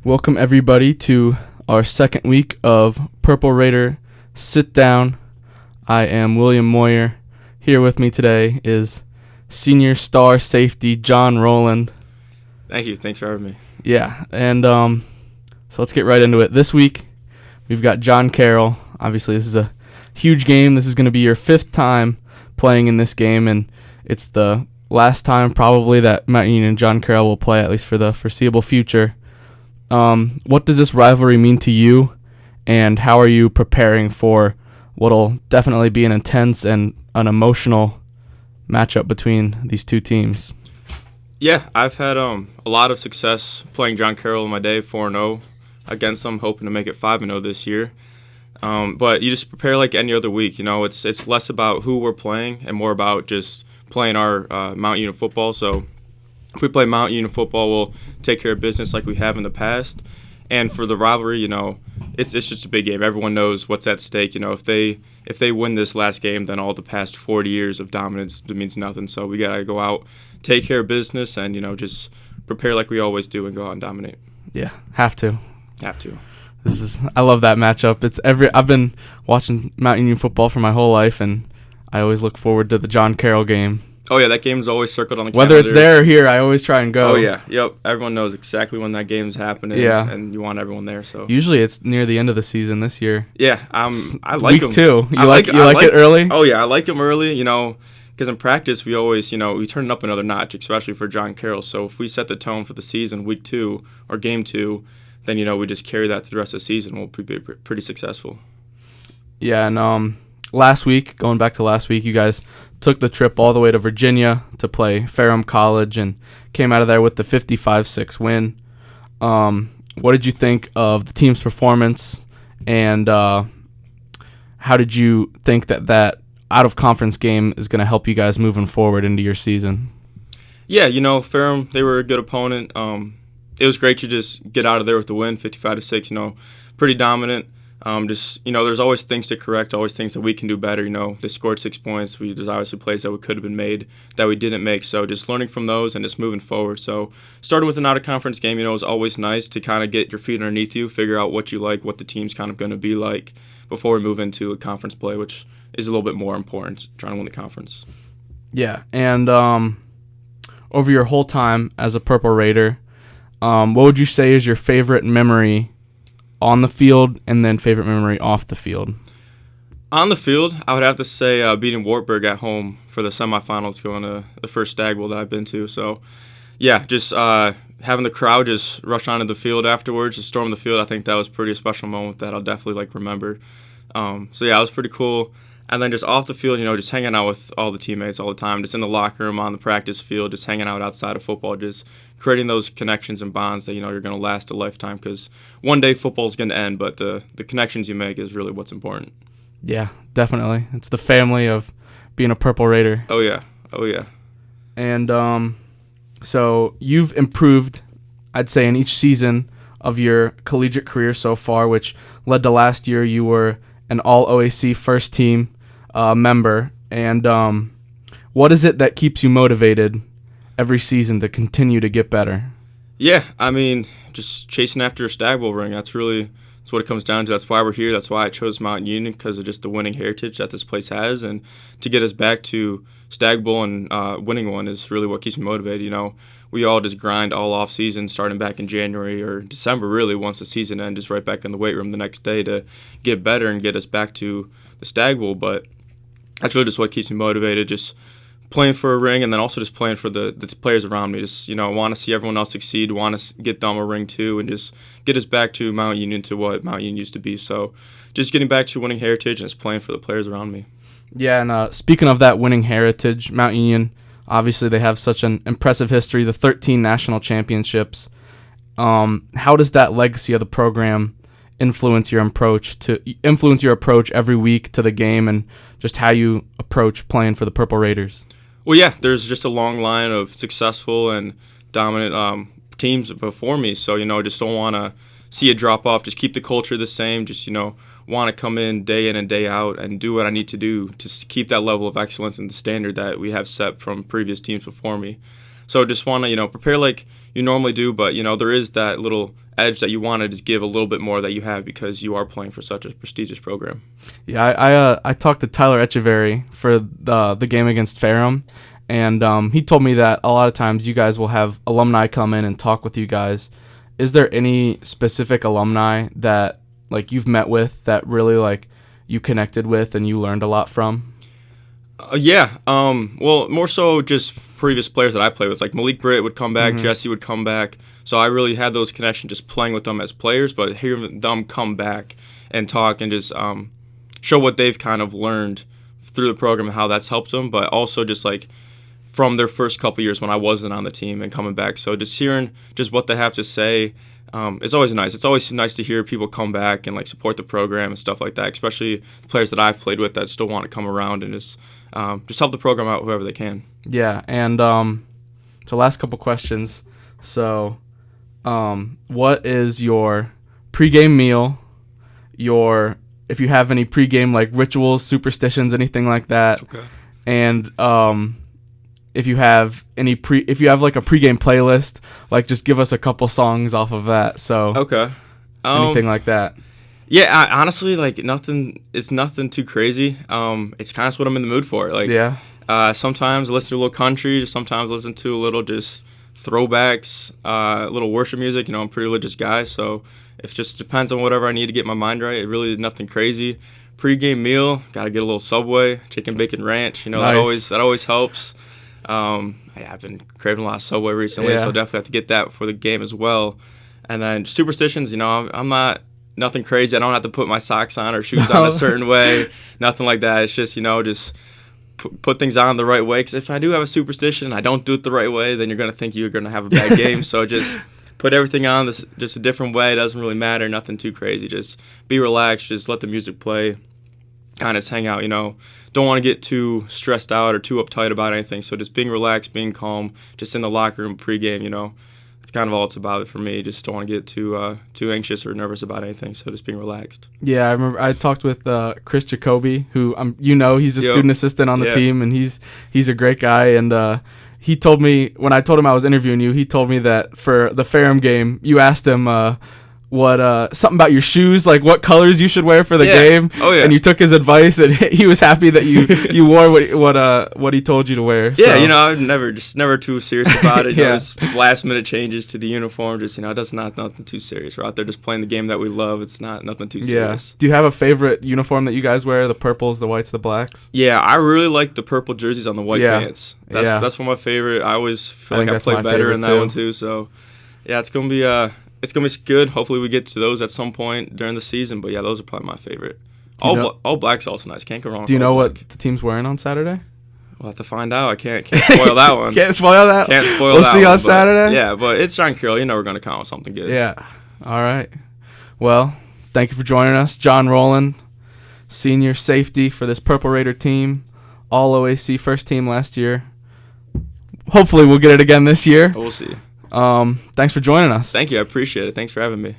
Welcome everybody to our second week of Purple Raider Sit Down. I am William Moyer. Here with me today is senior star safety John Roland. Thank you. Thanks for having me. Yeah, and so let's get right into it. This week we've got John Carroll. Obviously this is a huge game. This is going to be your fifth time playing in this game, and it's the last time probably that Mount Union and John Carroll will play, at least for the foreseeable future. What does this rivalry mean to you, and how are you preparing for what'll definitely be an intense and an emotional matchup between these two teams? Yeah, I've had a lot of success playing John Carroll in my day, 4-0 against them, hoping to make it 5-0 this year. But you just prepare like any other week. You know, it's less about who we're playing and more about just playing our Mount Union football. So if we play Mount Union football, we'll take care of business like we have in the past. And for the rivalry, you know, it's just a big game. Everyone knows what's at stake. You know, if they win this last game, then all the past 40 years of dominance means nothing. So we gotta go out, take care of business, and just prepare like we always do and go out and dominate. Yeah, have to. I love that matchup. I've been watching Mount Union football for my whole life, and I always look forward to the John Carroll game. Oh, yeah, that game's always circled on the calendar. Whether it's there or here, I always try and go. Oh, yeah. Yep. Everyone knows exactly when that game's happening. Yeah. And you want everyone there. So usually it's near the end of the season this year. Yeah. I like them. Week 2. You like it early? Oh, yeah. I like them early, because in practice we always, we turn it up another notch, especially for John Carroll. So if we set the tone for the season, week 2 or game 2, then, we just carry that through the rest of the season. We'll be pretty successful. Yeah, and going back to last week, you guys took the trip all the way to Virginia to play Ferrum College and came out of there with the 55-6 win. What did you think of the team's performance, and how did you think that out-of-conference game is going to help you guys moving forward into your season? Yeah, Ferrum, they were a good opponent. It was great to just get out of there with the win, 55-6, pretty dominant. There's always things to correct, always things that we can do better. They scored 6 points. There's obviously plays that could have been made that we didn't make. So just learning from those and just moving forward. So starting with an out-of-conference game, is always nice to kind of get your feet underneath you, figure out what you like, what the team's kind of going to be like before we move into a conference play, which is a little bit more important, trying to win the conference. Yeah, and over your whole time as a Purple Raider, what would you say is your favorite memory on the field and then favorite memory off the field? On the field, I would have to say beating Wartburg at home for the semifinals, going to the first Stag Bowl that I've been to. So, yeah, just having the crowd just rush onto the field afterwards, just storm the field, I think that was a pretty special moment that I'll definitely remember. It was pretty cool. And then just off the field, just hanging out with all the teammates all the time, just in the locker room, on the practice field, just hanging out outside of football, just creating those connections and bonds that, you're going to last a lifetime, because one day football is going to end, but the connections you make is really what's important. Yeah, definitely. It's the family of being a Purple Raider. Oh, yeah. And so you've improved, I'd say, in each season of your collegiate career so far, which led to last year you were an All-OAC First Team member. And what is it that keeps you motivated every season to continue to get better? Yeah, just chasing after a Stag Bowl ring. That's what it comes down to. That's why we're here. That's why I chose Mount Union, because of just the winning heritage that this place has. And to get us back to Stag Bowl and winning one is really what keeps me motivated. We all just grind all off season, starting back in January or December, really, once the season ends, just right back in the weight room the next day to get better and get us back to the Stag Bowl. But that's really just what keeps me motivated, just playing for a ring, and then also just playing for the players around me. Just, want to see everyone else succeed, want to get them a ring too, and just get us back to Mount Union, to what Mount Union used to be. So just getting back to winning heritage and just playing for the players around me. Yeah, and speaking of that winning heritage, Mount Union, obviously they have such an impressive history, the 13 national championships. How does that legacy of the program influence your approach every week to the game, and just how you approach playing for the Purple Raiders? Well, yeah, there's just a long line of successful and dominant teams before me, so, just don't want to see a drop-off. Just keep the culture the same, just, want to come in and day out and do what I need to do to keep that level of excellence and the standard that we have set from previous teams before me. So just want to, prepare like you normally do, but, there is that little edge that you want to just give a little bit more that you have because you are playing for such a prestigious program. Yeah, I talked to Tyler Echeverry for the game against Ferrum, and he told me that a lot of times you guys will have alumni come in and talk with you guys. Is there any specific alumni that like you've met with that really like you connected with and you learned a lot from? Yeah. Well, more so just previous players that I played with. Like Malik Britt would come back, Jesse would come back. So I really had those connections just playing with them as players, but hearing them come back and talk and just show what they've kind of learned through the program and how that's helped them, but also just like from their first couple years when I wasn't on the team and coming back. So just hearing just what they have to say is always nice. It's always nice to hear people come back and like support the program and stuff like that, especially players that I've played with that still want to come around and just help the program out whoever they can. Yeah, and so last couple questions. So what is your pregame meal, if you have any pregame like rituals, superstitions, anything like that? Okay. And if you have like a pregame playlist, like just give us a couple songs off of that. So okay. Anything like that. Yeah, honestly, like it's nothing too crazy. It's kind of what I'm in the mood for. Like, yeah. Sometimes I listen to a little country, sometimes listen to a little just throwbacks, a little worship music. I'm a pretty religious guy, so it just depends on whatever I need to get my mind right. It really is nothing crazy. Pre-game meal, gotta get a little Subway, chicken bacon ranch. Nice. that always helps. I've been craving a lot of Subway recently, so definitely have to get that before the game as well. And then superstitions, I'm not nothing crazy. I don't have to put my socks on or shoes on a certain way, nothing like that. It's just, just put things on the right way. Because if I do have a superstition and I don't do it the right way, then you're going to think you're going to have a bad game. So just put everything on just a different way. It doesn't really matter. Nothing too crazy. Just be relaxed. Just let the music play. Kind of just hang out, Don't want to get too stressed out or too uptight about anything. So just being relaxed, being calm, just in the locker room pregame, it's kind of all it's about for me. Just don't want to get too anxious or nervous about anything. So just being relaxed. Yeah, I remember I talked with Chris Jacoby, who he's a student assistant on the team, and he's a great guy. And he told me when I told him I was interviewing you, he told me that for the Ferrum game, you asked him what something about your shoes, like what colors you should wear for the game. Oh yeah. And you took his advice, and he was happy that you wore what he told you to wear. Yeah, so. I'm never too serious about it. Yeah. Just last minute changes to the uniform. Just that's not nothing too serious. We're out there just playing the game that we love. It's not nothing too serious. Yeah. Do you have a favorite uniform that you guys wear? The purples, the whites, the blacks? Yeah, I really like the purple jerseys on the white pants. That's one of my favorite. I always feel like I play better in that one too. So yeah, it's gonna be It's going to be good. Hopefully we get to those at some point during the season. But, yeah, those are probably my favorite. All black's also nice. Can't go wrong with Do you know what black. the team's wearing on Saturday? We'll have to find out. I can't spoil that one. Can't spoil that? Can't spoil we'll that see one, on Saturday? Yeah, but it's John Carroll. We're going to come out with something good. Yeah. All right. Well, thank you for joining us. John Roland, senior safety for this Purple Raider team. All-OAC First Team last year. Hopefully we'll get it again this year. We'll see. Thanks for joining us. Thank you. I appreciate it. Thanks for having me.